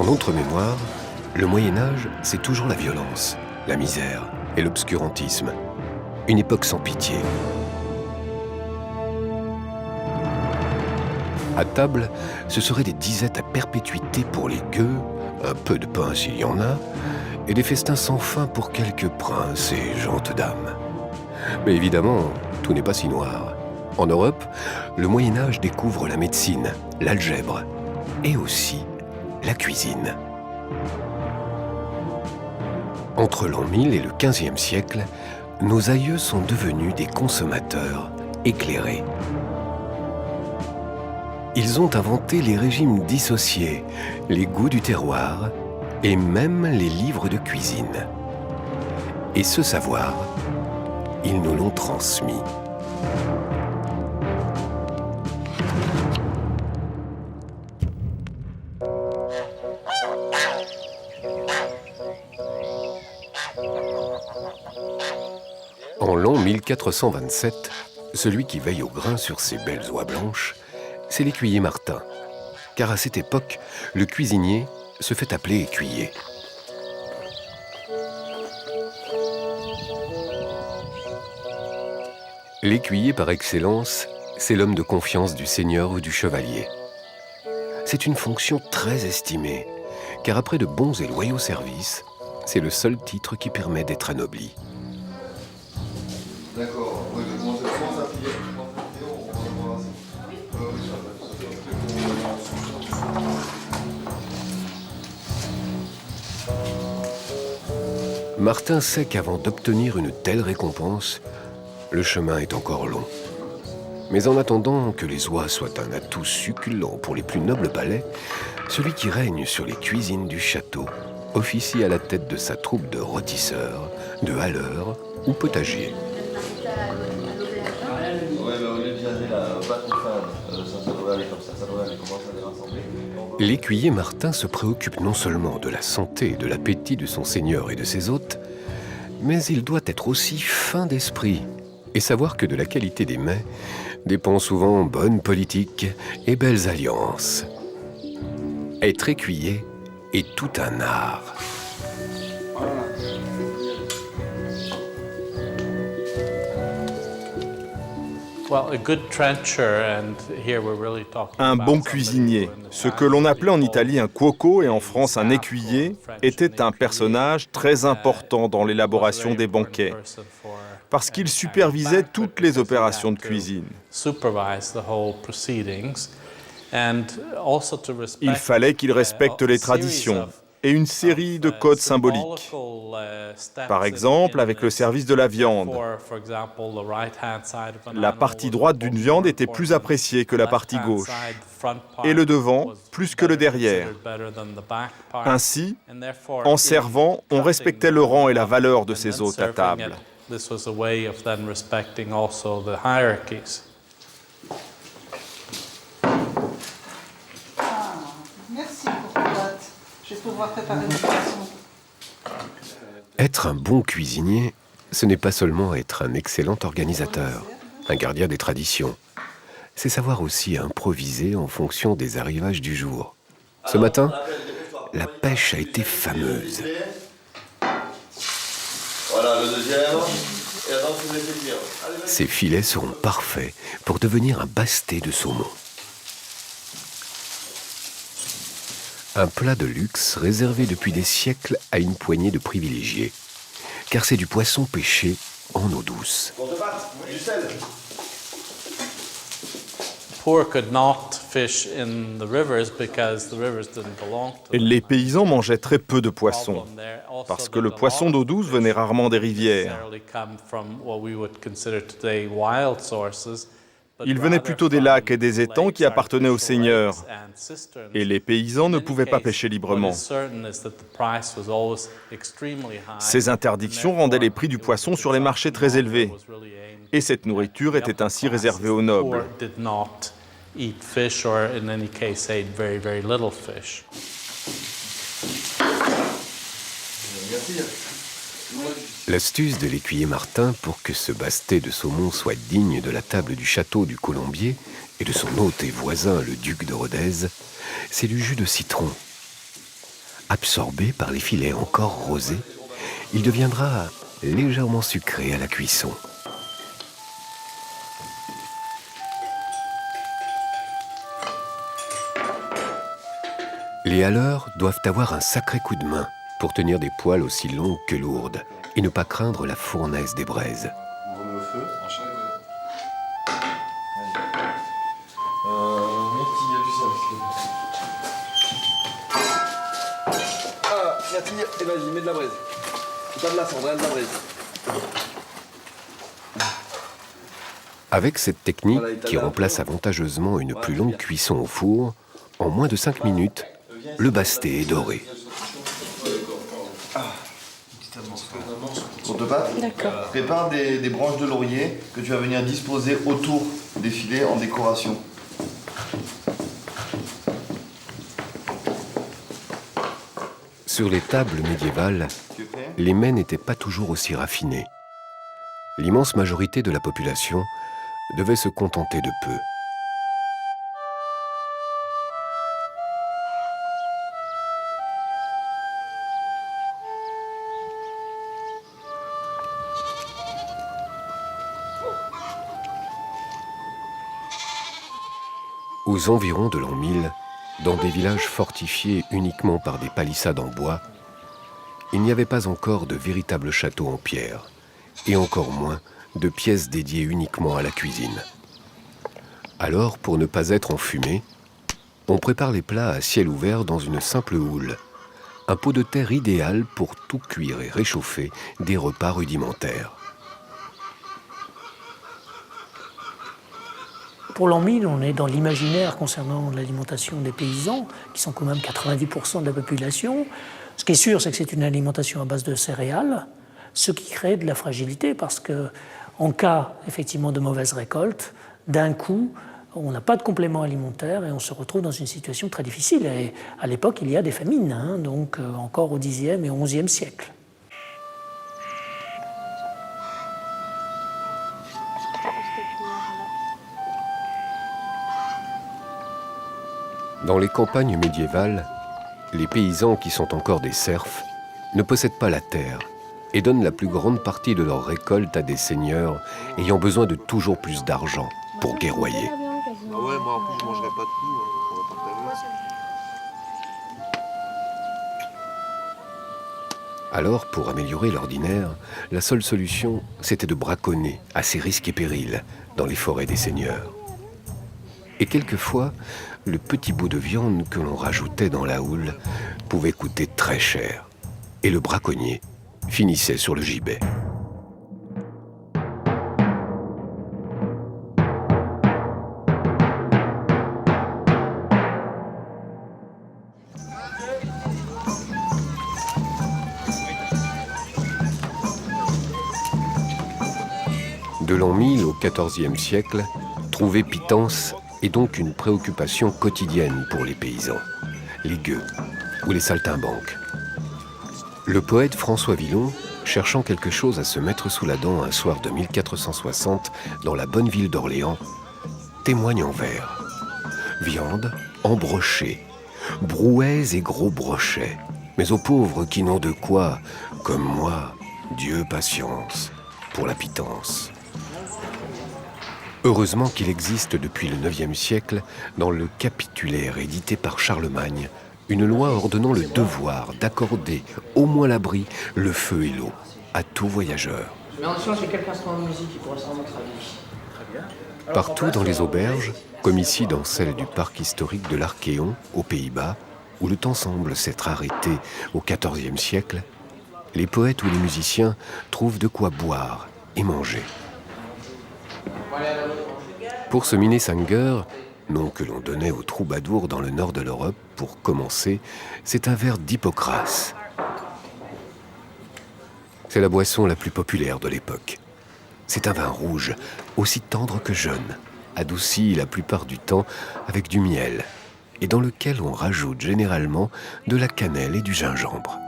Dans notre mémoire, le Moyen-Âge, c'est toujours la violence, la misère et l'obscurantisme. Une époque sans pitié. À table, ce seraient des disettes à perpétuité pour les gueux, un peu de pain s'il y en a, et des festins sans fin pour quelques princes et gentes dames. Mais évidemment, tout n'est pas si noir. En Europe, le Moyen-Âge découvre la médecine, l'algèbre et aussi la cuisine. Entre l'an 1000 et le XVe siècle, nos aïeux sont devenus des consommateurs éclairés. Ils ont inventé les régimes dissociés, les goûts du terroir et même les livres de cuisine. Et ce savoir, ils nous l'ont transmis. En l'an 1427, celui qui veille au grain sur ses belles oies blanches, c'est l'écuyer Martin. Car à cette époque, le cuisinier se fait appeler écuyer. L'écuyer par excellence, c'est l'homme de confiance du seigneur ou du chevalier. C'est une fonction très estimée, car après de bons et loyaux services, c'est le seul titre qui permet d'être anobli. D'accord. Martin sait qu'avant d'obtenir une telle récompense, le chemin est encore long. Mais en attendant que les oies soient un atout succulent pour les plus nobles palais, celui qui règne sur les cuisines du château officie à la tête de sa troupe de rôtisseurs, de haleurs ou potagers. L'écuyer Martin se préoccupe non seulement de la santé et de l'appétit de son seigneur et de ses hôtes, mais il doit être aussi fin d'esprit et savoir que de la qualité des mets dépend souvent bonne politique et belles alliances. Être écuyer est tout un art. Un bon cuisinier, ce que l'on appelait en Italie un cuoco et en France un écuyer, était un personnage très important dans l'élaboration des banquets, parce qu'il supervisait toutes les opérations de cuisine. Il fallait qu'il respecte les traditions et une série de codes symboliques. Par exemple, avec le service de la viande. La partie droite d'une viande était plus appréciée que la partie gauche, et le devant plus que le derrière. Ainsi, en servant, on respectait le rang et la valeur de ses hôtes à table. Merci pour ta pâte. Je vais pouvoir préparer mon poisson. Être un bon cuisinier, ce n'est pas seulement être un excellent organisateur, un gardien des traditions. C'est savoir aussi improviser en fonction des arrivages du jour. Ce matin, la pêche a été fameuse. Voilà le deuxième. Et attends, je vais te dire. Ces filets seront parfaits pour devenir un bastet de saumon. Un plat de luxe réservé depuis des siècles à une poignée de privilégiés, car c'est du poisson pêché en eau douce. Bon de pâte, du sel. Les paysans mangeaient très peu de poissons, parce que le poisson d'eau douce venait rarement des rivières. Il venait plutôt des lacs et des étangs qui appartenaient aux seigneurs, et les paysans ne pouvaient pas pêcher librement. Ces interdictions rendaient les prix du poisson sur les marchés très élevés, et cette nourriture était ainsi réservée aux nobles. L'astuce de l'écuyer Martin pour que ce bastet de saumon soit digne de la table du château du Colombier et de son hôte et voisin le duc de Rodez, c'est du jus de citron. absorbé par les filets encore rosés, il deviendra légèrement sucré à la cuisson. Les haleurs doivent avoir un sacré coup de main pour tenir des poêles aussi longues que lourdes et ne pas craindre la fournaise des braises. On remet au feu. Myrtille, et vas-y, mets de la braise. Pas de la cendre, de la braise. Avec cette technique qui remplace avantageusement une plus longue cuisson au four, en moins de 5 minutes, le basté est doré. Pour te pâte, D'accord. prépare des branches de laurier que tu vas venir disposer autour des filets en décoration. Sur les tables médiévales, Tu es prêt? les mets n'étaient pas toujours aussi raffinés. L'immense majorité de la population devait se contenter de peu. Aux environs de l'an 1000, dans des villages fortifiés uniquement par des palissades en bois, il n'y avait pas encore de véritables châteaux en pierre, et encore moins de pièces dédiées uniquement à la cuisine. Alors, pour ne pas être enfumé, on prépare les plats à ciel ouvert dans une simple houle, un pot de terre idéal pour tout cuire et réchauffer des repas rudimentaires. Pour l'an 1000, on est dans l'imaginaire concernant l'alimentation des paysans, qui sont quand même 90% de la population. Ce qui est sûr, c'est que c'est une alimentation à base de céréales, ce qui crée de la fragilité, parce qu'en cas effectivement de mauvaise récolte, d'un coup, on n'a pas de complément alimentaire et on se retrouve dans une situation très difficile. Et à l'époque, il y a des famines, donc encore au Xe et XIe siècle. Dans les campagnes médiévales, les paysans qui sont encore des serfs ne possèdent pas la terre et donnent la plus grande partie de leur récolte à des seigneurs ayant besoin de toujours plus d'argent pour guerroyer. Ah ouais, moi en plus je mangerai pas de tout, on va partager. Alors, pour améliorer l'ordinaire, la seule solution, c'était de braconner à ses risques et périls dans les forêts des seigneurs. Et quelquefois, le petit bout de viande que l'on rajoutait dans la houle pouvait coûter très cher. Et le braconnier finissait sur le gibet. De l'an 1000 au XIVe siècle, trouver pitance est donc une préoccupation quotidienne pour les paysans, les gueux ou les saltimbanques. Le poète François Villon, cherchant quelque chose à se mettre sous la dent un soir de 1460 dans la bonne ville d'Orléans, témoigne en vers. Viande, embrochée, brouets et gros brochets, mais aux pauvres qui n'ont de quoi, comme moi, Dieu patience, pour la pitance. Heureusement qu'il existe depuis le IXe siècle, dans le capitulaire édité par Charlemagne, une loi ordonnant le devoir d'accorder au moins l'abri, le feu et l'eau à tout voyageur. Mais en dessous, j'ai quelques instruments de musique qui pourraient rendre notre avis. Très bien. Partout dans les auberges, comme ici dans celle du parc historique de l'Archéon, aux Pays-Bas, où le temps semble s'être arrêté au XIVe siècle, les poètes ou les musiciens trouvent de quoi boire et manger. Pour ce Minnesänger, nom que l'on donnait aux troubadours dans le nord de l'Europe pour commencer, c'est un verre d'Hippocrate. C'est la boisson la plus populaire de l'époque. C'est un vin rouge, aussi tendre que jeune, adouci la plupart du temps avec du miel, et dans lequel on rajoute généralement de la cannelle et du gingembre.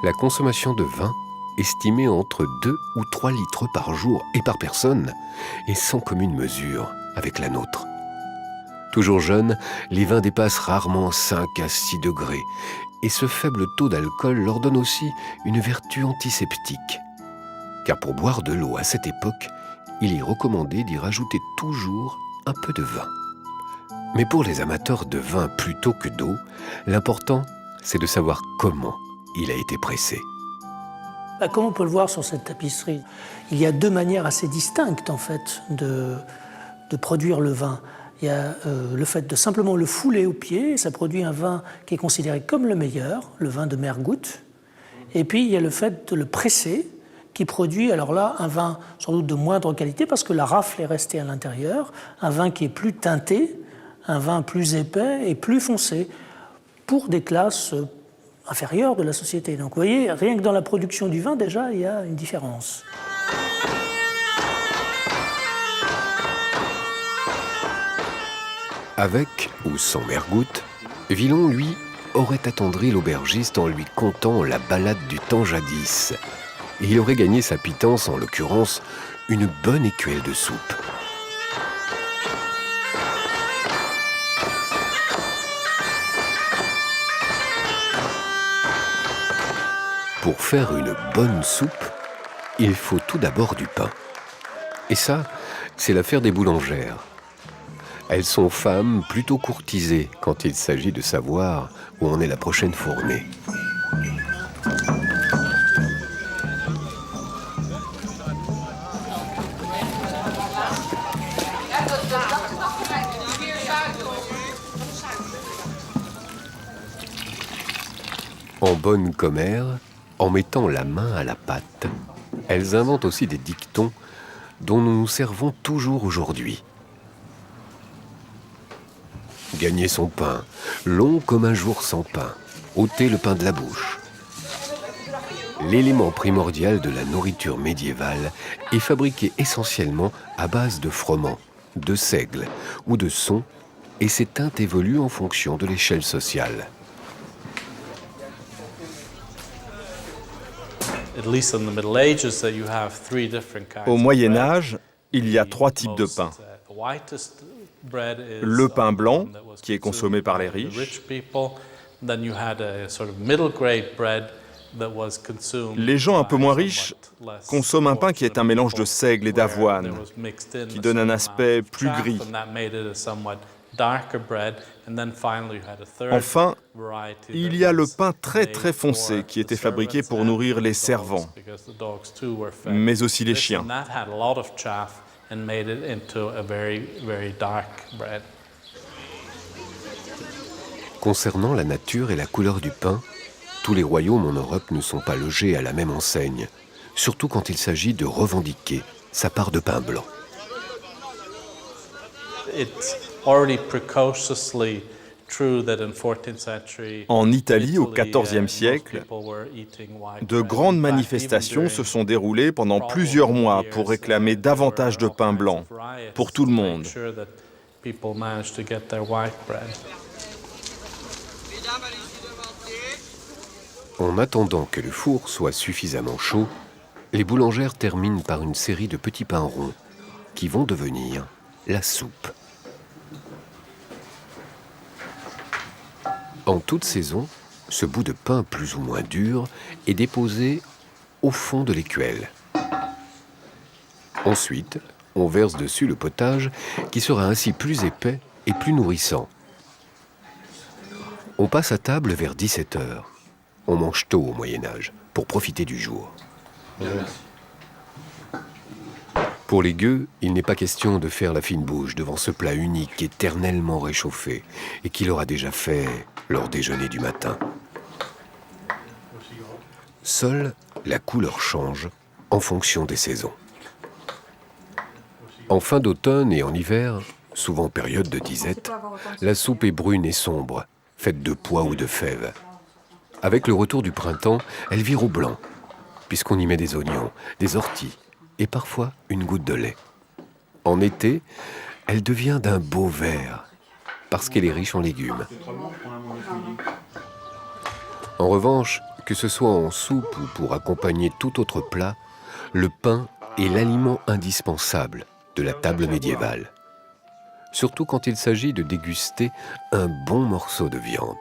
La consommation de vin, estimée entre 2 ou 3 litres par jour et par personne, est sans commune mesure avec la nôtre. Toujours jeunes, les vins dépassent rarement 5 à 6 degrés. Et ce faible taux d'alcool leur donne aussi une vertu antiseptique. Car pour boire de l'eau à cette époque, il est recommandé d'y rajouter toujours un peu de vin. Mais pour les amateurs de vin plutôt que d'eau, l'important, c'est de savoir comment il a été pressé. Comme on peut le voir sur cette tapisserie, il y a deux manières assez distinctes en fait de produire le vin. Il y a le fait de simplement le fouler au pied, ça produit un vin qui est considéré comme le meilleur, le vin de Mergoutte. Et puis il y a le fait de le presser, qui produit alors là un vin sans doute de moindre qualité parce que la rafle est restée à l'intérieur, un vin qui est plus teinté, un vin plus épais et plus foncé pour des classes inférieures de la société. Donc vous voyez, rien que dans la production du vin déjà, il y a une différence. Avec ou sans Mergoutte, Villon, lui, aurait attendri l'aubergiste en lui contant la balade du temps jadis. Et il aurait gagné sa pitance, en l'occurrence, une bonne écuelle de soupe. Pour faire une bonne soupe, il faut tout d'abord du pain. Et ça, c'est l'affaire des boulangères. Elles sont femmes plutôt courtisées quand il s'agit de savoir où en est la prochaine fournée. En bonne commère, en mettant la main à la pâte, elles inventent aussi des dictons dont nous nous servons toujours aujourd'hui. Gagner son pain, long comme un jour sans pain, ôter le pain de la bouche. L'élément primordial de la nourriture médiévale est fabriqué essentiellement à base de froment, de seigle ou de son, et ses teintes évoluent en fonction de l'échelle sociale. Au Moyen Âge, il y a 3 types de pain. Le pain blanc, qui est consommé par les riches. Les gens un peu moins riches consomment un pain qui est un mélange de seigle et d'avoine, qui donne un aspect plus gris. Enfin, il y a le pain très très foncé qui était fabriqué pour nourrir les servants, mais aussi les chiens. Concernant la nature et la couleur du pain, tous les royaumes en Europe ne sont pas logés à la même enseigne, surtout quand il s'agit de revendiquer sa part de pain blanc. En Italie, au XIVe siècle, de grandes manifestations se sont déroulées pendant plusieurs mois pour réclamer davantage de pain blanc pour tout le monde. En attendant que le four soit suffisamment chaud, les boulangères terminent par une série de petits pains ronds qui vont devenir la soupe. En toute saison, ce bout de pain plus ou moins dur est déposé au fond de l'écuelle. Ensuite, on verse dessus le potage qui sera ainsi plus épais et plus nourrissant. On passe à table vers 17 heures. On mange tôt au Moyen-Âge pour profiter du jour. Pour les gueux, il n'est pas question de faire la fine bouche devant ce plat unique éternellement réchauffé et qu'il aura déjà fait leur déjeuner du matin. Seule la couleur change en fonction des saisons. En fin d'automne et en hiver, souvent période de disette, la soupe est brune et sombre, faite de pois ou de fèves. Avec le retour du printemps, elle vire au blanc, puisqu'on y met des oignons, des orties et parfois une goutte de lait. En été, elle devient d'un beau vert, parce qu'elle est riche en légumes. En revanche, que ce soit en soupe ou pour accompagner tout autre plat, le pain est l'aliment indispensable de la table médiévale. surtout quand il s'agit de déguster un bon morceau de viande.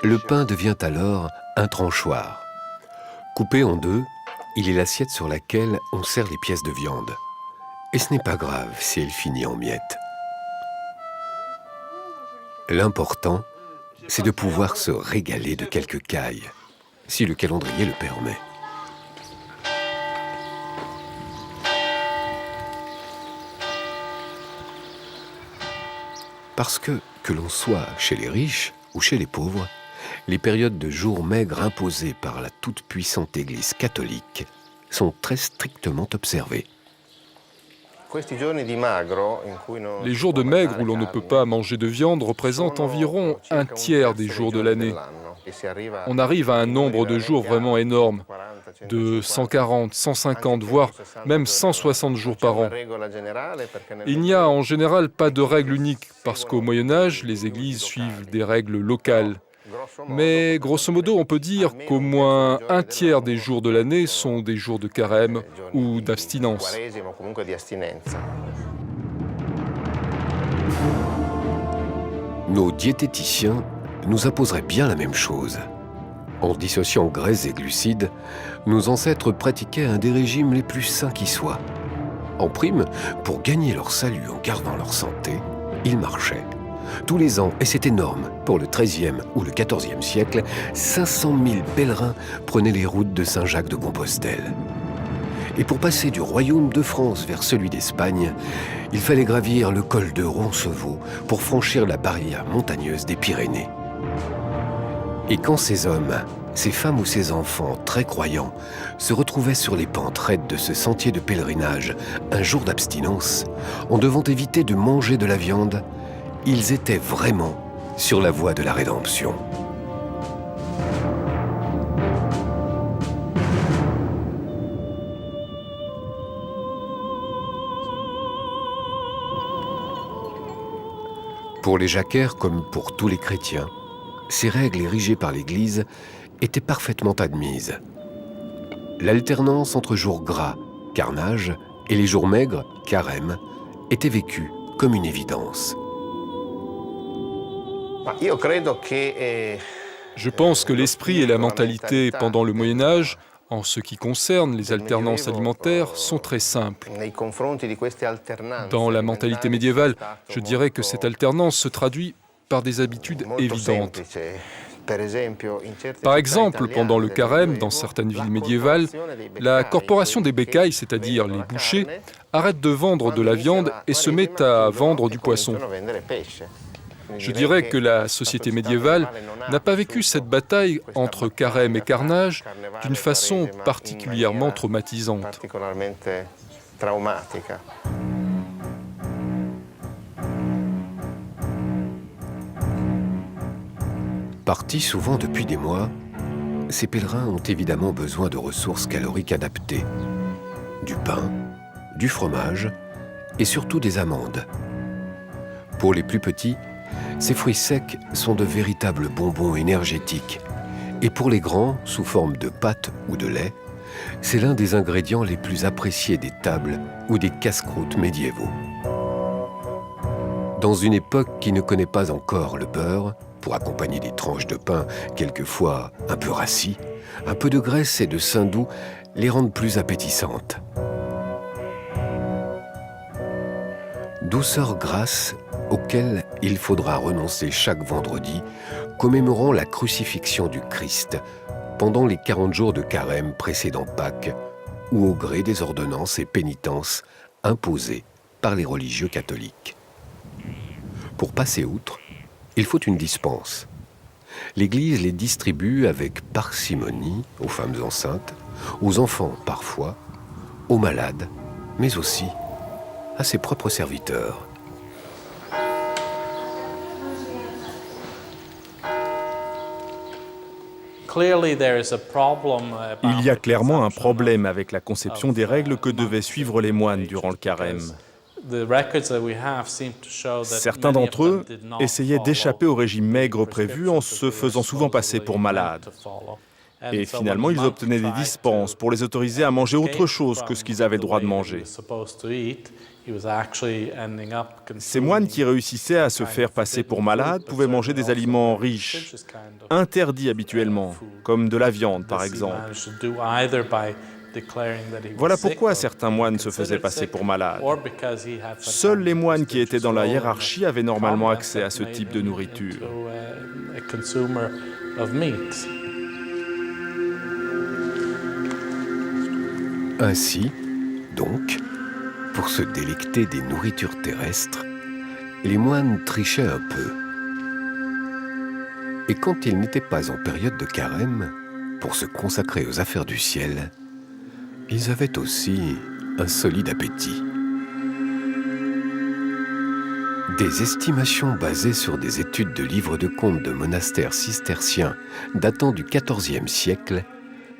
Le pain devient alors un tranchoir. Coupé en deux, il est l'assiette sur laquelle on sert les pièces de viande. Et ce n'est pas grave si elle finit en miettes. L'important, c'est de pouvoir se régaler de quelques cailles, si le calendrier le permet. Parce que l'on soit chez les riches ou chez les pauvres, les périodes de jours maigres imposées par la toute-puissante Église catholique sont très strictement observées. Les jours de maigre où l'on ne peut pas manger de viande représentent environ un tiers des jours de l'année. On arrive à un nombre de jours vraiment énorme, de 140, 150, voire même 160 jours par an. Il n'y a en général pas de règle unique, parce qu'au Moyen-Âge, les églises suivent des règles locales. Mais grosso modo, on peut dire qu'au moins un tiers des jours de l'année sont des jours de carême ou d'abstinence. Nos diététiciens nous imposeraient bien la même chose. En dissociant graisses et glucides, nos ancêtres pratiquaient un des régimes les plus sains qui soient. En prime, pour gagner leur salut en gardant leur santé, ils marchaient. Tous les ans, et c'est énorme, pour le XIIIe ou le XIVe siècle, 500 000 pèlerins prenaient les routes de Saint-Jacques-de-Compostelle. Et pour passer du royaume de France vers celui d'Espagne, il fallait gravir le col de Roncevaux pour franchir la barrière montagneuse des Pyrénées. Et quand ces hommes, ces femmes ou ces enfants très croyants se retrouvaient sur les pentes raides de ce sentier de pèlerinage un jour d'abstinence, en devant éviter de manger de la viande, ils étaient vraiment sur la voie de la rédemption. Pour les jacquaires comme pour tous les chrétiens, ces règles érigées par l'Église étaient parfaitement admises. L'alternance entre jours gras, carnage, et les jours maigres, carême, était vécue comme une évidence. Je pense que l'esprit et la mentalité pendant le Moyen-Âge, en ce qui concerne les alternances alimentaires, sont très simples. Dans la mentalité médiévale, je dirais que cette alternance se traduit par des habitudes évidentes. Par exemple, pendant le carême, dans certaines villes médiévales, la corporation des bécailles, c'est-à-dire les bouchers, arrête de vendre de la viande et se met à vendre du poisson. Je dirais que la société médiévale n'a pas vécu cette bataille entre carême et carnage d'une façon particulièrement traumatisante. Partis souvent depuis des mois, ces pèlerins ont évidemment besoin de ressources caloriques adaptées. Du pain, du fromage et surtout des amandes. Pour les plus petits, ces fruits secs sont de véritables bonbons énergétiques. Et pour les grands, sous forme de pâte ou de lait, c'est l'un des ingrédients les plus appréciés des tables ou des casse-croûtes médiévaux. Dans une époque qui ne connaît pas encore le beurre, pour accompagner des tranches de pain quelquefois un peu rassis, un peu de graisse et de saindoux les rendent plus appétissantes. Douceur grasse auquel il faudra renoncer chaque vendredi, commémorant la crucifixion du Christ pendant les 40 jours de carême précédant Pâques ou au gré des ordonnances et pénitences imposées par les religieux catholiques. Pour passer outre, il faut une dispense. L'Église les distribue avec parcimonie aux femmes enceintes, aux enfants parfois, aux malades, mais aussi à ses propres serviteurs. Il y a clairement un problème avec la conception des règles que devaient suivre les moines durant le carême. Certains d'entre eux essayaient d'échapper au régime maigre prévu en se faisant souvent passer pour malades. Et finalement, ils obtenaient des dispenses pour les autoriser à manger autre chose que ce qu'ils avaient le droit de manger. Ces moines qui réussissaient à se faire passer pour malades pouvaient manger des aliments riches, interdits habituellement, comme de la viande par exemple. Voilà pourquoi certains moines se faisaient passer pour malades. Seuls les moines qui étaient dans la hiérarchie avaient normalement accès à ce type de nourriture. Ainsi, donc, pour se délecter des nourritures terrestres, les moines trichaient un peu. Et quand ils n'étaient pas en période de carême, pour se consacrer aux affaires du ciel, ils avaient aussi un solide appétit. Des estimations basées sur des études de livres de comptes de monastères cisterciens datant du XIVe siècle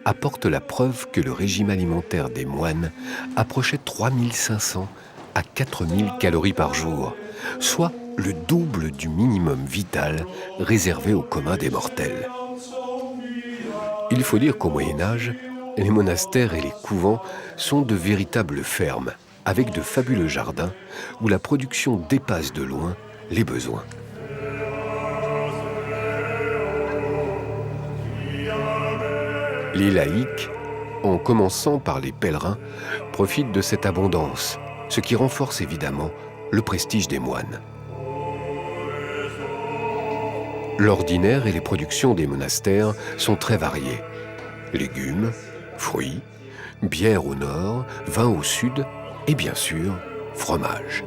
apportent la preuve que le régime alimentaire des moines approchait 3500 à 4000 calories par jour, soit le double du minimum vital réservé au commun des mortels. Il faut dire qu'au Moyen-Âge, les monastères et les couvents sont de véritables fermes, avec de fabuleux jardins où la production dépasse de loin les besoins. Les laïcs, en commençant par les pèlerins, profitent de cette abondance, ce qui renforce évidemment le prestige des moines. L'ordinaire et les productions des monastères sont très variées. Légumes, fruits, bière au nord, vin au sud et bien sûr, fromage.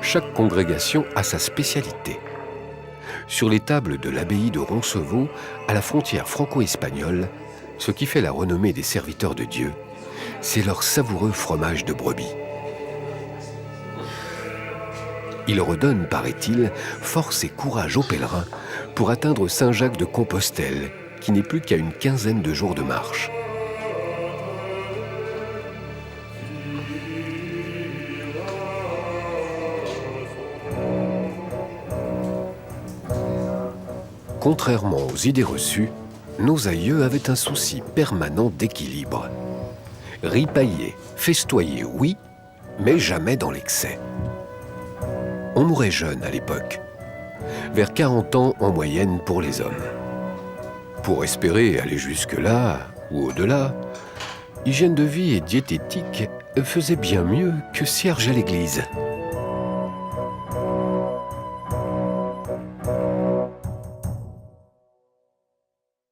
Chaque congrégation a sa spécialité. Sur les tables de l'abbaye de Roncevaux, à la frontière franco-espagnole, ce qui fait la renommée des serviteurs de Dieu, c'est leur savoureux fromage de brebis. Il redonne, paraît-il, force et courage aux pèlerins pour atteindre Saint-Jacques de Compostelle, qui n'est plus qu'à une quinzaine de jours de marche. Contrairement aux idées reçues, nos aïeux avaient un souci permanent d'équilibre. Ripailler, festoyer, oui, mais jamais dans l'excès. On mourait jeune à l'époque, vers 40 ans en moyenne pour les hommes. Pour espérer aller jusque-là ou au-delà, hygiène de vie et diététique faisaient bien mieux que cierge à l'église.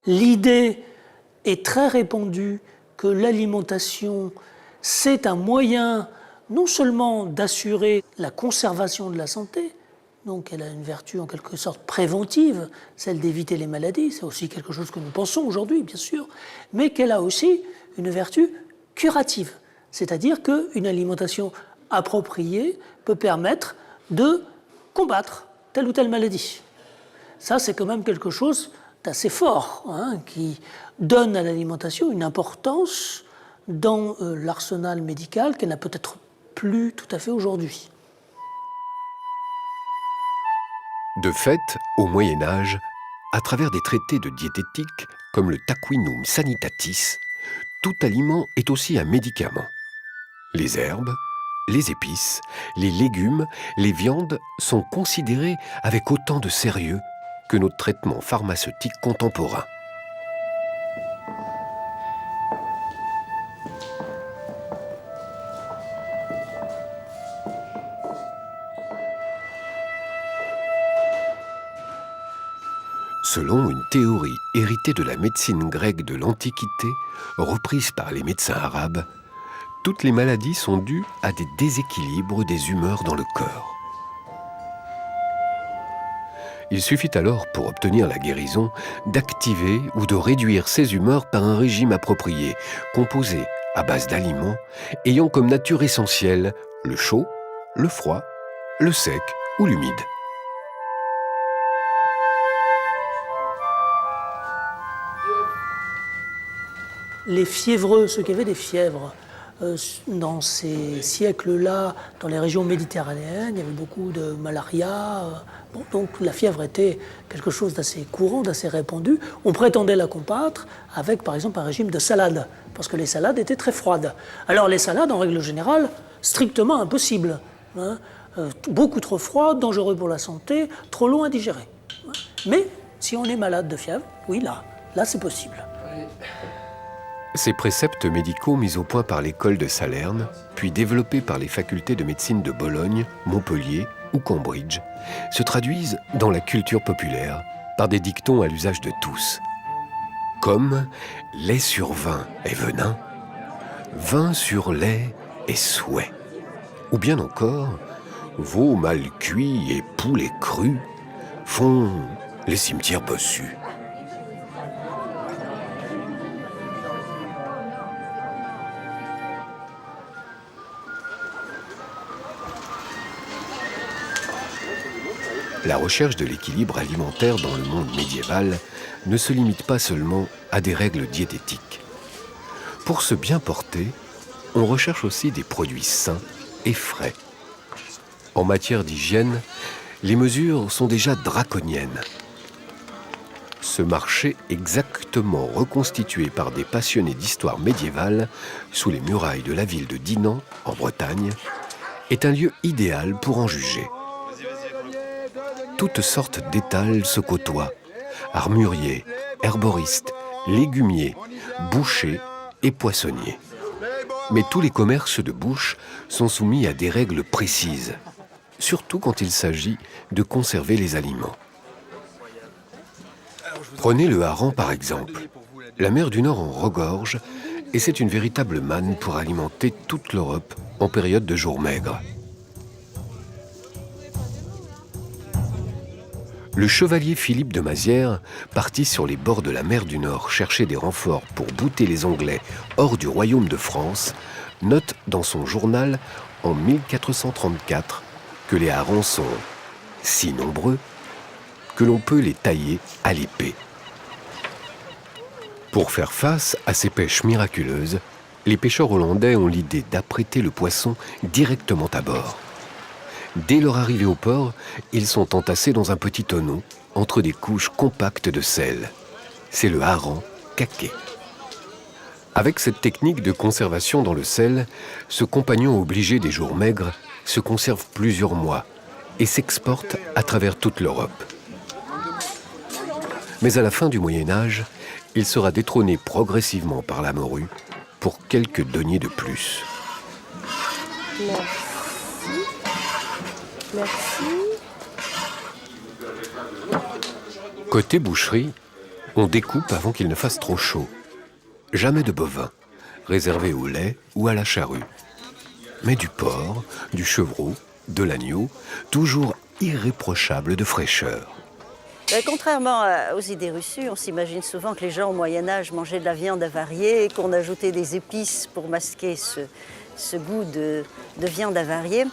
L'idée est très répandue que l'alimentation, c'est un moyen non seulement d'assurer la conservation de la santé, donc elle a une vertu en quelque sorte préventive, celle d'éviter les maladies, c'est aussi quelque chose que nous pensons aujourd'hui, bien sûr, mais qu'elle a aussi une vertu curative, c'est-à-dire qu'une alimentation appropriée peut permettre de combattre telle ou telle maladie. Ça, c'est quand même quelque chose assez fort, qui donne à l'alimentation une importance dans l'arsenal médical qu'elle n'a peut-être plus tout à fait aujourd'hui. De fait, au Moyen-Âge, à travers des traités de diététique comme le Taquinum Sanitatis, tout aliment est aussi un médicament. Les herbes, les épices, les légumes, les viandes sont considérés avec autant de sérieux que nos traitements pharmaceutiques contemporains. Selon une théorie héritée de la médecine grecque de l'Antiquité, reprise par les médecins arabes, toutes les maladies sont dues à des déséquilibres des humeurs dans le corps. Il suffit alors, pour obtenir la guérison, d'activer ou de réduire ces humeurs par un régime approprié, composé à base d'aliments ayant comme nature essentielle le chaud, le froid, le sec ou l'humide. Les fiévreux, ceux qui avaient des fièvres, dans ces siècles-là, dans les régions méditerranéennes, il y avait beaucoup de malaria. Donc la fièvre était quelque chose d'assez courant, d'assez répandu. On prétendait la combattre avec, par exemple, un régime de salade, parce que les salades étaient très froides. Alors les salades, en règle générale, strictement impossibles. Beaucoup trop froid, dangereux pour la santé, trop long à digérer. Mais si on est malade de fièvre, oui, là c'est possible. Ces préceptes médicaux mis au point par l'école de Salerne, puis développés par les facultés de médecine de Bologne, Montpellier ou Cambridge, se traduisent dans la culture populaire par des dictons à l'usage de tous. Comme « lait sur vin est venin »,« vin sur lait est souhait », ou bien encore « veau mal cuit et poulet cru font les cimetières bossus ». La recherche de l'équilibre alimentaire dans le monde médiéval ne se limite pas seulement à des règles diététiques. Pour se bien porter, on recherche aussi des produits sains et frais. En matière d'hygiène, les mesures sont déjà draconiennes. Ce marché exactement reconstitué par des passionnés d'histoire médiévale sous les murailles de la ville de Dinan, en Bretagne, est un lieu idéal pour en juger. Toutes sortes d'étals se côtoient, armuriers, herboristes, légumiers, bouchers et poissonniers. Mais tous les commerces de bouche sont soumis à des règles précises, surtout quand il s'agit de conserver les aliments. Prenez le hareng par exemple. La mer du Nord en regorge et c'est une véritable manne pour alimenter toute l'Europe en période de jours maigres. Le chevalier Philippe de Mazières, parti sur les bords de la mer du Nord chercher des renforts pour bouter les Anglais hors du royaume de France, note dans son journal en 1434 que les harengs sont si nombreux que l'on peut les tailler à l'épée. Pour faire face à ces pêches miraculeuses, les pêcheurs hollandais ont l'idée d'apprêter le poisson directement à bord. Dès leur arrivée au port, ils sont entassés dans un petit tonneau, entre des couches compactes de sel. C'est le hareng caqué. Avec cette technique de conservation dans le sel, ce compagnon obligé des jours maigres se conserve plusieurs mois et s'exporte à travers toute l'Europe. Mais à la fin du Moyen-Âge, il sera détrôné progressivement par la morue pour quelques deniers de plus. Merci. Côté boucherie, on découpe avant qu'il ne fasse trop chaud. Jamais de bovin, réservé au lait ou à la charrue. Mais du porc, du chevreau, de l'agneau, toujours irréprochable de fraîcheur. Contrairement aux idées reçues, on s'imagine souvent que les gens au Moyen-Âge mangeaient de la viande avariée, qu'on ajoutait des épices pour masquer ce goût de viande avariée.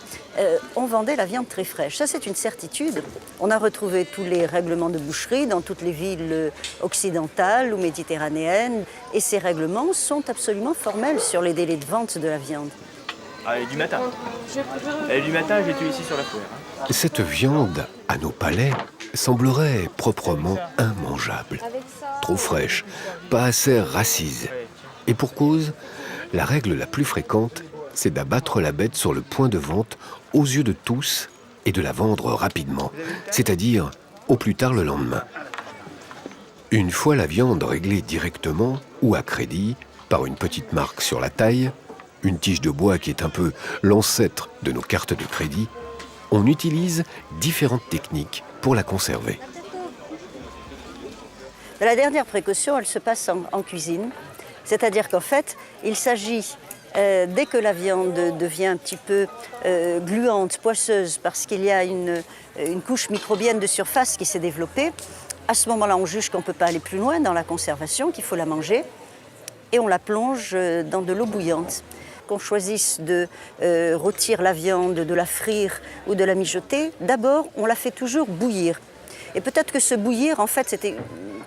On vendait la viande très fraîche. Ça, c'est une certitude. On a retrouvé tous les règlements de boucherie dans toutes les villes occidentales ou méditerranéennes. Et ces règlements sont absolument formels sur les délais de vente de la viande. Allez, du matin. Et du matin, j'étais ici sur la foire. Cette viande, à nos palais, semblerait proprement immangeable. Trop fraîche, pas assez racise. Et pour cause, la règle la plus fréquente, c'est d'abattre la bête sur le point de vente aux yeux de tous et de la vendre rapidement, c'est-à-dire au plus tard le lendemain. Une fois la viande réglée directement ou à crédit, par une petite marque sur la taille, une tige de bois qui est un peu l'ancêtre de nos cartes de crédit, on utilise différentes techniques pour la conserver. La dernière précaution, elle se passe en cuisine. C'est-à-dire qu'en fait, il s'agit, dès que la viande devient un petit peu gluante, poisseuse, parce qu'il y a une couche microbienne de surface qui s'est développée, à ce moment-là, on juge qu'on ne peut pas aller plus loin dans la conservation, qu'il faut la manger, et on la plonge dans de l'eau bouillante. Qu'on choisisse de rôtir la viande, de la frire ou de la mijoter, d'abord, on la fait toujours bouillir. Et peut-être que ce bouillir, en fait, c'était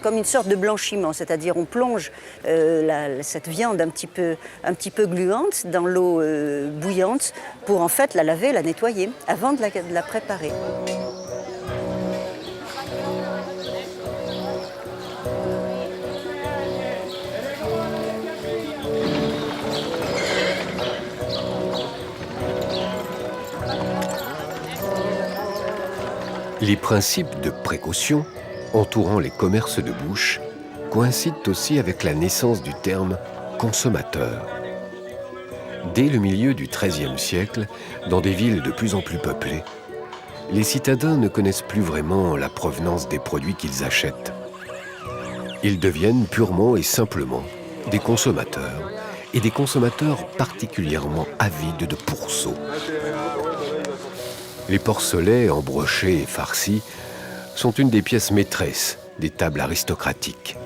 comme une sorte de blanchiment, c'est-à-dire on plonge cette viande un petit peu gluante dans l'eau bouillante pour en fait la laver, la nettoyer avant de la préparer. Les principes de précaution entourant les commerces de bouche coïncident aussi avec la naissance du terme consommateur. Dès le milieu du XIIIe siècle, dans des villes de plus en plus peuplées, les citadins ne connaissent plus vraiment la provenance des produits qu'ils achètent. Ils deviennent purement et simplement des consommateurs, et des consommateurs particulièrement avides de pourceaux. Les porcelets embrochés et farcis sont une des pièces maîtresses des tables aristocratiques.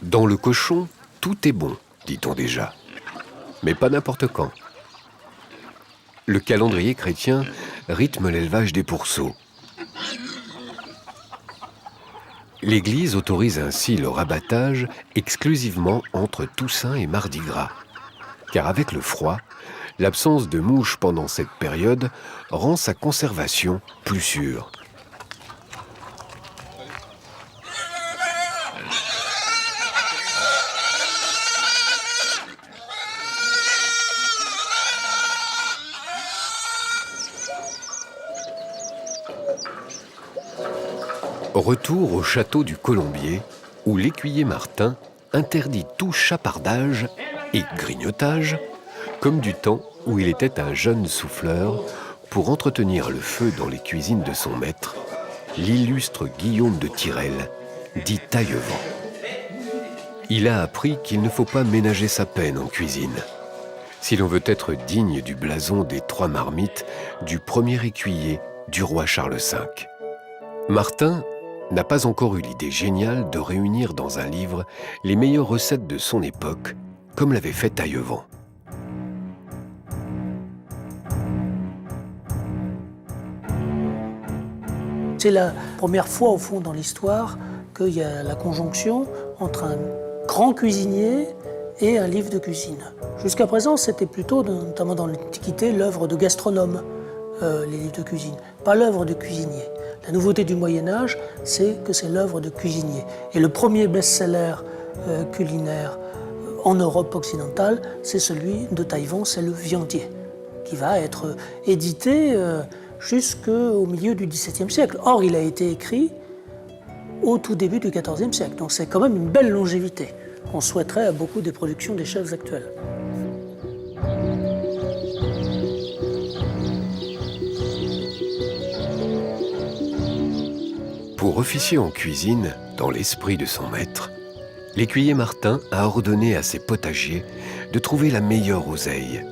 Dans le cochon, tout est bon, dit-on déjà, mais pas n'importe quand. Le calendrier chrétien rythme l'élevage des pourceaux. L'Église autorise ainsi leur abattage exclusivement entre Toussaint et Mardi Gras. Car avec le froid, l'absence de mouches pendant cette période rend sa conservation plus sûre. Retour au château du Colombier, où l'écuyer Martin interdit tout chapardage et grignotage, comme du temps où il était un jeune souffleur pour entretenir le feu dans les cuisines de son maître, l'illustre Guillaume de Tirel, dit Taillevent. Il a appris qu'il ne faut pas ménager sa peine en cuisine, si l'on veut être digne du blason des 3 marmites du premier écuyer du roi Charles V. Martin n'a pas encore eu l'idée géniale de réunir dans un livre les meilleures recettes de son époque, comme l'avait fait Taillevent. C'est la première fois, au fond, dans l'histoire, qu'il y a la conjonction entre un grand cuisinier et un livre de cuisine. Jusqu'à présent, c'était plutôt, notamment dans l'Antiquité, l'œuvre de gastronome, les livres de cuisine, pas l'œuvre de cuisinier. La nouveauté du Moyen-Âge, c'est que c'est l'œuvre de cuisinier. Et le premier best-seller culinaire en Europe occidentale, c'est celui de Taillevent, c'est Le Viandier, qui va être édité jusqu'au milieu du XVIIe siècle. Or, il a été écrit au tout début du XIVe siècle. Donc c'est quand même une belle longévité qu'on souhaiterait à beaucoup des productions des chefs actuels. Pour officier en cuisine, dans l'esprit de son maître, l'écuyer Martin a ordonné à ses potagers de trouver la meilleure oseille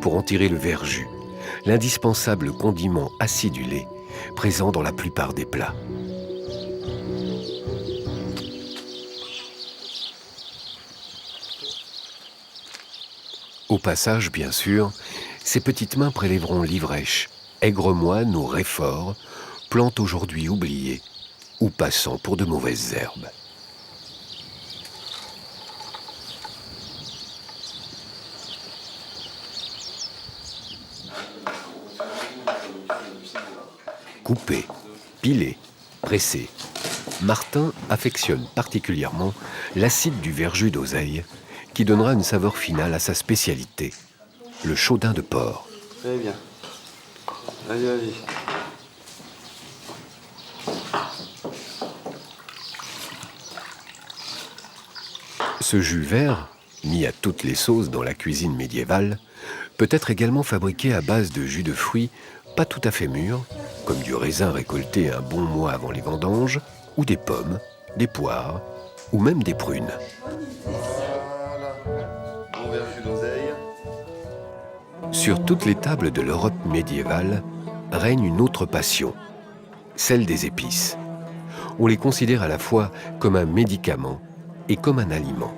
pour en tirer le verjus, l'indispensable condiment acidulé présent dans la plupart des plats. Au passage, bien sûr, ses petites mains prélèveront l'ivrèche, aigre-moine ou réfort, plante aujourd'hui oubliée ou passant pour de mauvaises herbes. Coupé, pilé, pressé, Martin affectionne particulièrement l'acide du verjus d'oseille qui donnera une saveur finale à sa spécialité, le chaudin de porc. Très bien. Allez, allez. Ce jus vert, mis à toutes les sauces dans la cuisine médiévale, peut être également fabriqué à base de jus de fruits pas tout à fait mûrs, comme du raisin récolté un bon mois avant les vendanges, ou des pommes, des poires, ou même des prunes. Voilà. Bon verjus d'oseille. Sur toutes les tables de l'Europe médiévale règne une autre passion, celle des épices. On les considère à la fois comme un médicament et comme un aliment.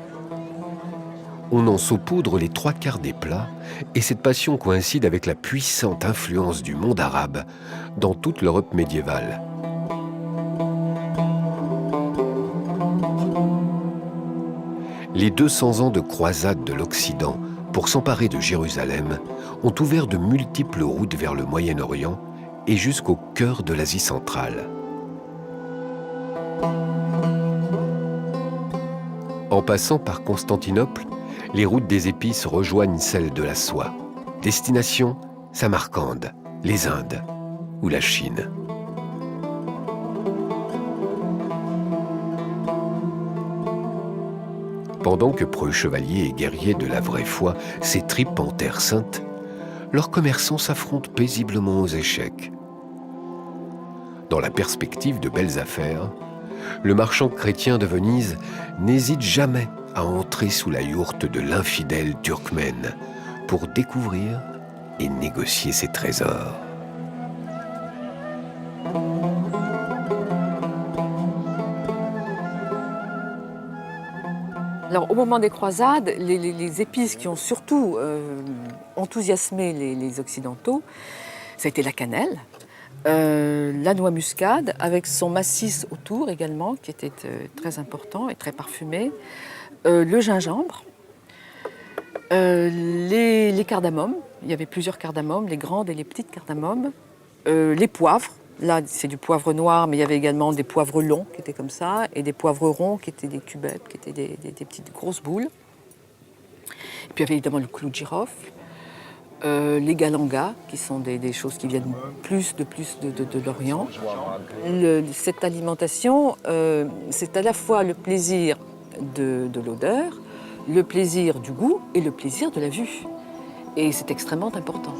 On en saupoudre les 3/4 des plats, et cette passion coïncide avec la puissante influence du monde arabe dans toute l'Europe médiévale. Les 200 ans de croisade de l'Occident pour s'emparer de Jérusalem ont ouvert de multiples routes vers le Moyen-Orient et jusqu'au cœur de l'Asie centrale. En passant par Constantinople, les routes des épices rejoignent celles de la soie. Destination, Samarcande, les Indes ou la Chine. Pendant que preux chevaliers et guerriers de la vraie foi s'étripent en terre sainte, leurs commerçants s'affrontent paisiblement aux échecs. Dans la perspective de belles affaires, le marchand chrétien de Venise n'hésite jamais à entrer sous la yourte de l'infidèle turkmène pour découvrir et négocier ses trésors. Alors, au moment des croisades, les épices qui ont surtout enthousiasmé les Occidentaux, ça a été la cannelle, la noix muscade, avec son massif autour également, qui était très important et très parfumé, le gingembre, les cardamommes, il y avait plusieurs cardamommes, les grandes et les petites cardamommes, les poivres. Là, c'est du poivre noir, mais il y avait également des poivres longs qui étaient comme ça, et des poivres ronds qui étaient des cubettes, qui étaient des petites grosses boules. Et puis il y avait évidemment le clou de girofle, les galangas, qui sont des choses qui viennent de l'Orient. Cette alimentation, c'est à la fois le plaisir de l'odeur, le plaisir du goût et le plaisir de la vue. Et c'est extrêmement important.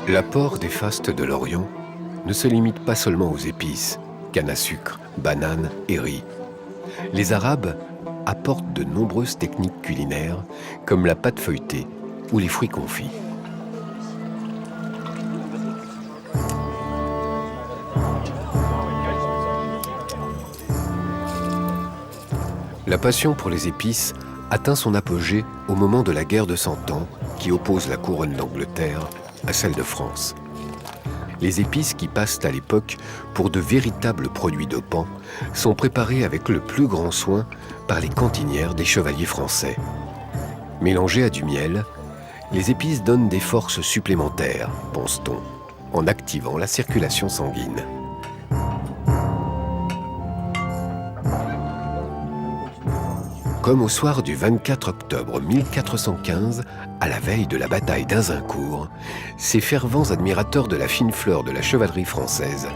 L'apport des fastes de l'Orient ne se limite pas seulement aux épices, canne à sucre, bananes et riz. Les Arabes apportent de nombreuses techniques culinaires comme la pâte feuilletée ou les fruits confits. La passion pour les épices atteint son apogée au moment de la guerre de Cent Ans qui oppose la couronne d'Angleterre à celle de France. Les épices qui passent à l'époque pour de véritables produits de pan sont préparées avec le plus grand soin par les cantinières des chevaliers français. Mélangées à du miel, les épices donnent des forces supplémentaires, pense-t-on, en activant la circulation sanguine. Comme au soir du 24 octobre 1415, à la veille de la bataille d'Azincourt, ces fervents admirateurs de la fine fleur de la chevalerie française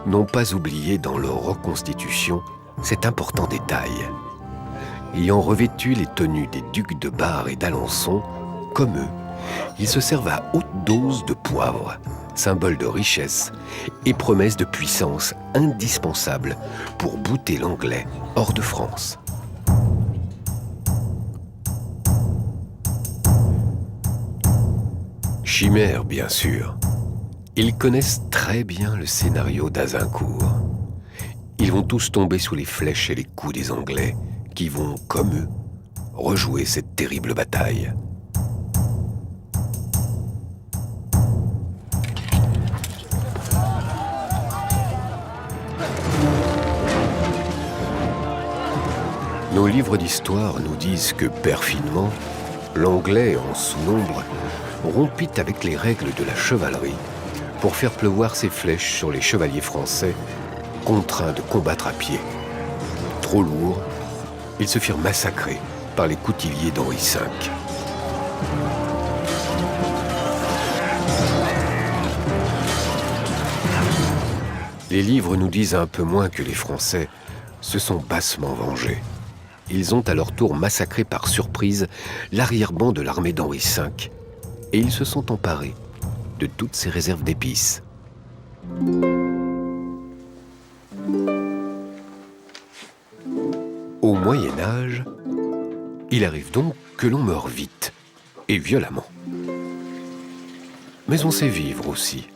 n'ont pas oublié dans leur reconstitution cet important détail. Ayant revêtu les tenues des ducs de Bar et d'Alençon, comme eux, ils se servent à haute dose de poivre, symbole de richesse et promesse de puissance indispensable pour bouter l'anglais hors de France. Chimère, bien sûr. Ils connaissent très bien le scénario d'Azincourt. Ils vont tous tomber sous les flèches et les coups des Anglais, qui vont, comme eux, rejouer cette terrible bataille. Nos livres d'histoire nous disent que, perfidement, l'Anglais, en sous-nombre, rompit avec les règles de la chevalerie pour faire pleuvoir ses flèches sur les chevaliers français, contraints de combattre à pied. Trop lourds, ils se firent massacrer par les coutilliers d'Henri V. Les livres nous disent un peu moins que les Français se sont bassement vengés. Ils ont à leur tour massacré par surprise l'arrière-ban de l'armée d'Henri V, et ils se sont emparés de toutes ces réserves d'épices. Au Moyen Âge, il arrive donc que l'on meurt vite et violemment. Mais on sait vivre aussi,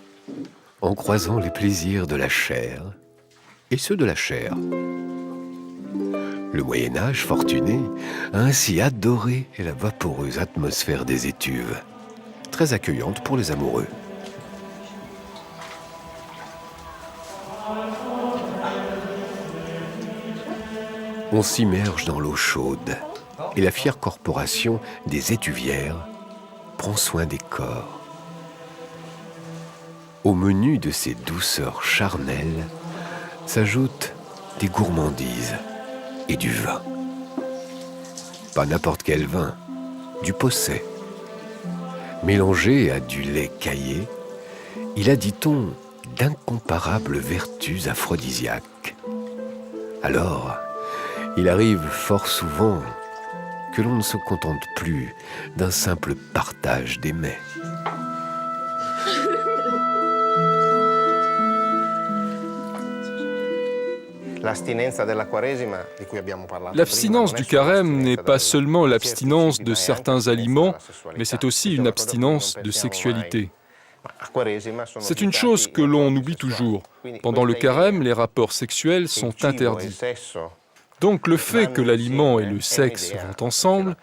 en croisant les plaisirs de la chair et ceux de la chair. Le Moyen-Âge, fortuné, a ainsi adoré la vaporeuse atmosphère des étuves, très accueillante pour les amoureux. On s'immerge dans l'eau chaude et la fière corporation des étuvières prend soin des corps. Au menu de ces douceurs charnelles s'ajoutent des gourmandises et du vin. Pas n'importe quel vin, du Posset. Mélangé à du lait caillé, il a, dit-on, d'incomparables vertus aphrodisiaques. Alors, il arrive fort souvent que l'on ne se contente plus d'un simple partage des mets. L'abstinence du carême n'est pas seulement l'abstinence de certains aliments, mais c'est aussi une abstinence de sexualité. C'est une chose que l'on oublie toujours. Pendant le carême, les rapports sexuels sont interdits. Donc le fait que l'aliment et le sexe vont ensemble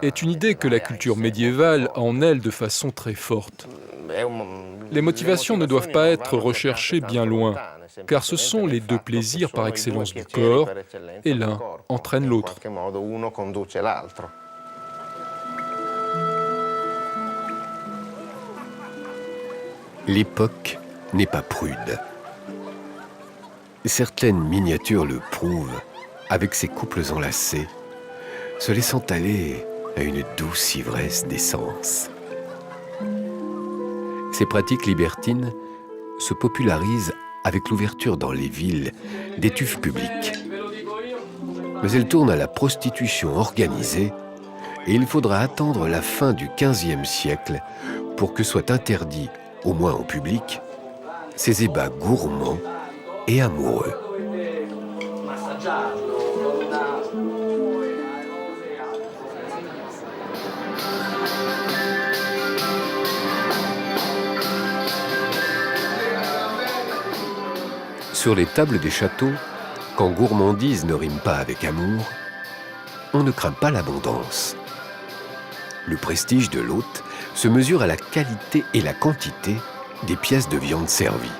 est une idée que la culture médiévale a en elle de façon très forte. Les motivations ne doivent pas être recherchées bien loin, car ce sont les deux plaisirs par excellence du corps, et l'un entraîne l'autre. L'époque n'est pas prude. Certaines miniatures le prouvent, avec ses couples enlacés, se laissant aller à une douce ivresse d'essence. Ces pratiques libertines se popularisent avec l'ouverture dans les villes d'étuves publiques. Mais elles tournent à la prostitution organisée et il faudra attendre la fin du XVe siècle pour que soient interdits, au moins en public, ces ébats gourmands et amoureux. Sur les tables des châteaux, quand gourmandise ne rime pas avec amour, on ne craint pas l'abondance. Le prestige de l'hôte se mesure à la qualité et la quantité des pièces de viande servies.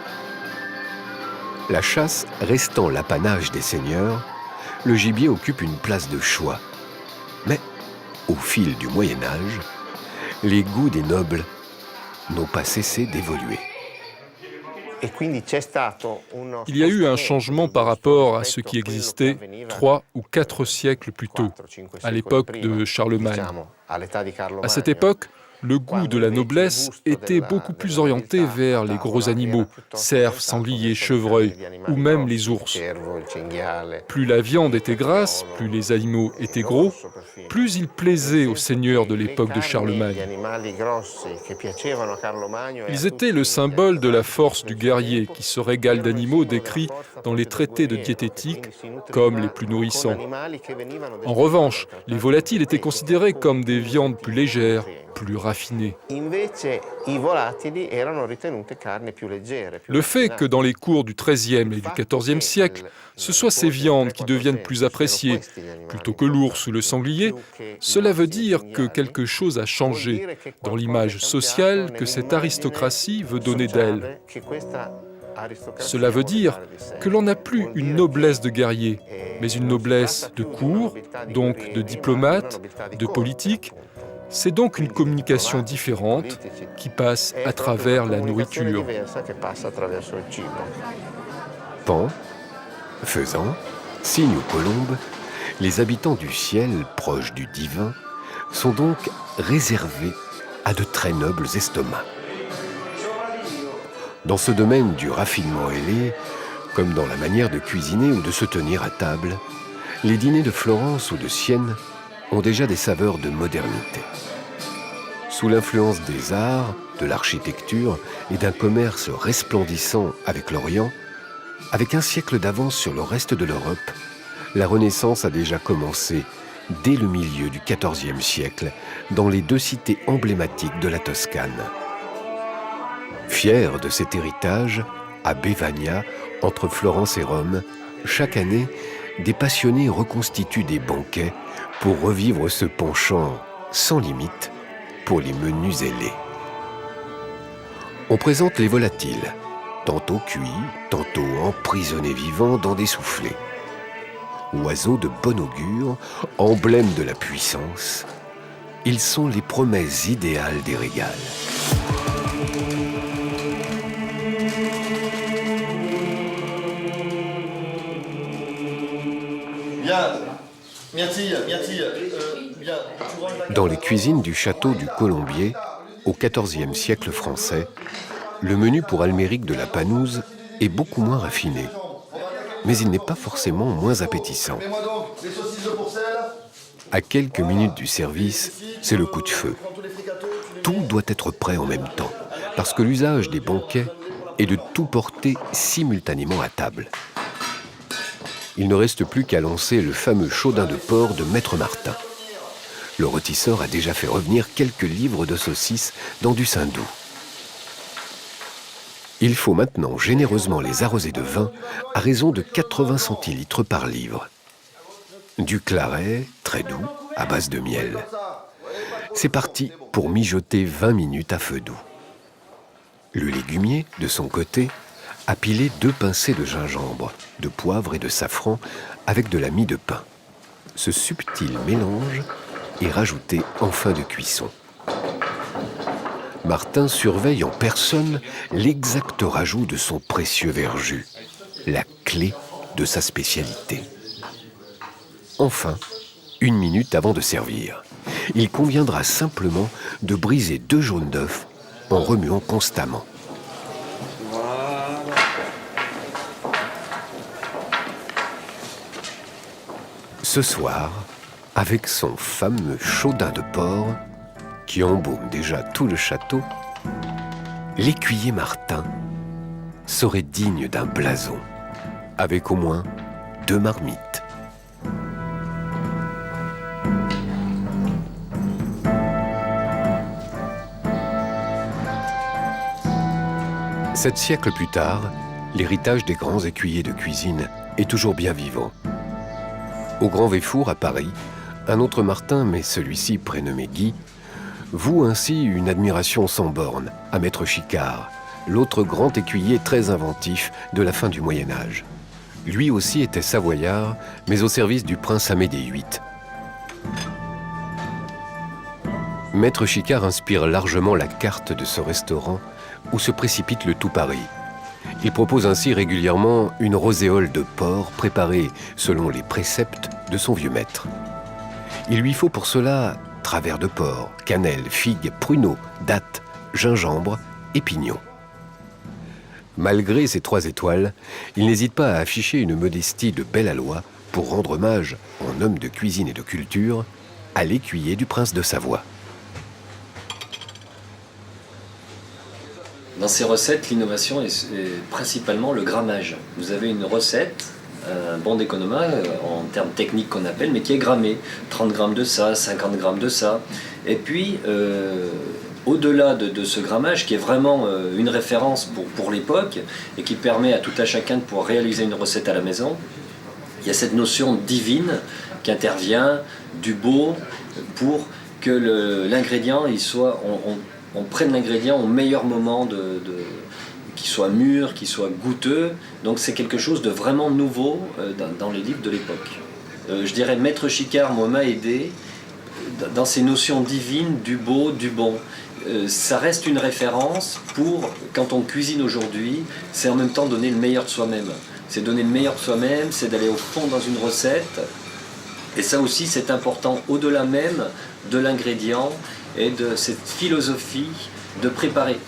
La chasse restant l'apanage des seigneurs, le gibier occupe une place de choix. Mais, au fil du Moyen-Âge, les goûts des nobles n'ont pas cessé d'évoluer. Il y a eu un changement par rapport à ce qui existait 3 ou 4 siècles plus tôt, à l'époque de Charlemagne. À cette époque, le goût de la noblesse était beaucoup plus orienté vers les gros animaux, cerfs, sangliers, chevreuils, ou même les ours. Plus la viande était grasse, plus les animaux étaient gros, plus ils plaisaient aux seigneurs de l'époque de Charlemagne. Ils étaient le symbole de la force du guerrier qui se régale d'animaux décrits dans les traités de diététique comme les plus nourrissants. En revanche, les volatiles étaient considérés comme des viandes plus légères, plus raffinées. Le fait que dans les cours du XIIIe et du XIVe siècle, ce soient ces viandes qui deviennent plus appréciées, plutôt que l'ours ou le sanglier, cela veut dire que quelque chose a changé dans l'image sociale que cette aristocratie veut donner d'elle. Cela veut dire que l'on n'a plus une noblesse de guerrier, mais une noblesse de cour, donc de diplomate, de politique. C'est donc une communication différente qui passe à travers la nourriture. Pan, faisan, cygne ou colombe, les habitants du ciel, proches du divin, sont donc réservés à de très nobles estomacs. Dans ce domaine du raffinement ailé, comme dans la manière de cuisiner ou de se tenir à table, les dîners de Florence ou de Sienne ont déjà des saveurs de modernité. Sous l'influence des arts, de l'architecture et d'un commerce resplendissant avec l'Orient, avec un siècle d'avance sur le reste de l'Europe, la Renaissance a déjà commencé dès le milieu du XIVe siècle dans les 2 cités emblématiques de la Toscane. Fiers de cet héritage, à Bévagna, entre Florence et Rome, chaque année, des passionnés reconstituent des banquets pour revivre ce penchant sans limite pour les menus ailés. On présente les volatiles, tantôt cuits, tantôt emprisonnés vivants dans des soufflets. Oiseaux de bon augure, emblèmes de la puissance, ils sont les promesses idéales des régals. Dans les cuisines du château du Colombier, au XIVe siècle français, le menu pour Alméric de la Panouse est beaucoup moins raffiné. Mais il n'est pas forcément moins appétissant. À quelques minutes du service, c'est le coup de feu. Tout doit être prêt en même temps, parce que l'usage des banquets est de tout porter simultanément à table. Il ne reste plus qu'à lancer le fameux chaudin de porc de Maître Martin. Le rôtisseur a déjà fait revenir quelques livres de saucisses dans du saindoux. Il faut maintenant généreusement les arroser de vin à raison de 80 centilitres par livre. Du claret, très doux, à base de miel. C'est parti pour mijoter 20 minutes à feu doux. Le légumier, de son côté, a pilé 2 pincées de gingembre, de poivre et de safran avec de la mie de pain. Ce subtil mélange est rajouté en fin de cuisson. Martin surveille en personne l'exact rajout de son précieux verjus, la clé de sa spécialité. Enfin, 1 minute avant de servir, il conviendra simplement de briser 2 jaunes d'œufs en remuant constamment. Ce soir, avec son fameux chaudin de porc, qui embaume déjà tout le château, l'écuyer Martin serait digne d'un blason, avec au moins 2 marmites. Sept siècles plus tard, l'héritage des grands écuyers de cuisine est toujours bien vivant. Au Grand Véfour, à Paris, un autre Martin, mais celui-ci prénommé Guy, voue ainsi une admiration sans borne à Maître Chicard, l'autre grand écuyer très inventif de la fin du Moyen-Âge. Lui aussi était savoyard, mais au service du prince Amédée VIII. Maître Chicard inspire largement la carte de ce restaurant où se précipite le tout Paris. Il propose ainsi régulièrement une roséole de porc préparée selon les préceptes de son vieux maître. Il lui faut pour cela travers de porc, cannelle, figues, pruneaux, dattes, gingembre et pignons. Malgré ses 3 étoiles, il n'hésite pas à afficher une modestie de bel aloi pour rendre hommage, en homme de cuisine et de culture, à l'écuyer du prince de Savoie. Dans ces recettes, l'innovation est principalement le grammage. Vous avez une recette, un bon d'économat, en termes techniques qu'on appelle, mais qui est grammé. 30 grammes de ça, 50 grammes de ça. Et puis, au-delà de ce grammage, qui est vraiment une référence pour l'époque, et qui permet à tout à chacun de pouvoir réaliser une recette à la maison, il y a cette notion divine qui intervient, du beau, pour que l'ingrédient, on prenne l'ingrédient au meilleur moment, qu'il soit mûr, qu'il soit goûteux. Donc c'est quelque chose de vraiment nouveau dans les livres de l'époque. Je dirais Maître Chicard, moi, m'a aidé dans ces notions divines du beau, du bon. Ça reste une référence pour, quand on cuisine aujourd'hui, c'est en même temps donner le meilleur de soi-même. C'est donner le meilleur de soi-même, c'est d'aller au fond dans une recette. Et ça aussi, c'est important au-delà même de l'ingrédient et de cette philosophie de préparer.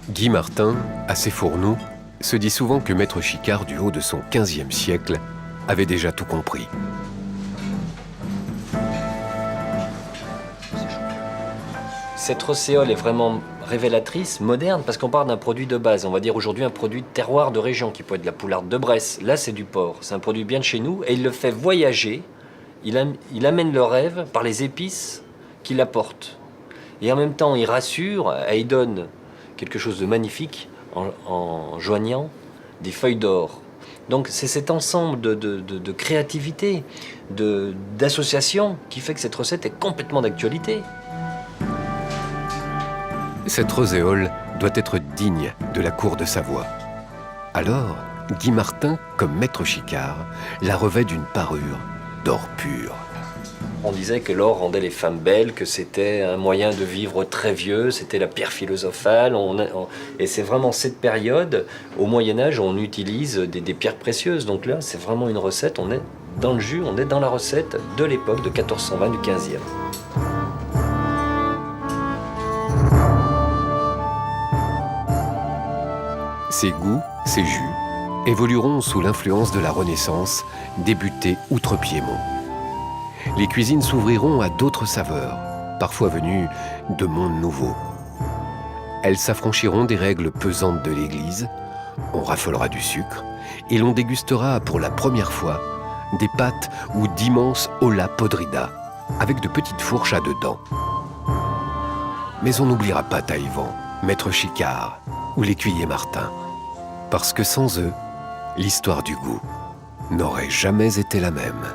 Guy Martin, assez fourneau, se dit souvent que Maître Chicard, du haut de son XVe siècle, avait déjà tout compris. Cette rosséole est vraiment révélatrice, moderne, parce qu'on parle d'un produit de base. On va dire aujourd'hui un produit de terroir de région, qui peut être de la poularde de Bresse. Là, c'est du porc. C'est un produit bien de chez nous, et il le fait voyager. Il amène le rêve par les épices qu'il apporte. Et en même temps, il rassure. Haydon, qui quelque chose de magnifique en joignant des feuilles d'or. Donc c'est cet ensemble de créativité, d'association qui fait que cette recette est complètement d'actualité. Cette roséole doit être digne de la cour de Savoie. Alors, Guy Martin, comme maître Chicard, la revêt d'une parure d'or pur. On disait que l'or rendait les femmes belles, que c'était un moyen de vivre très vieux, c'était la pierre philosophale. Et c'est vraiment cette période, au Moyen-Âge, où on utilise des pierres précieuses. Donc là, c'est vraiment une recette, on est dans le jus, on est dans la recette de l'époque de 1420 du 15e. Ces goûts, ces jus, évolueront sous l'influence de la Renaissance, débutée outre-Piémont. Les cuisines s'ouvriront à d'autres saveurs, parfois venues de mondes nouveaux. Elles s'affranchiront des règles pesantes de l'Église, on raffolera du sucre, et l'on dégustera pour la première fois des pâtes ou d'immenses olla podrida, avec de petites fourches à deux dents. Mais on n'oubliera pas Taïwan, maître Chicard ou l'écuyer Martin, parce que sans eux, l'histoire du goût n'aurait jamais été la même.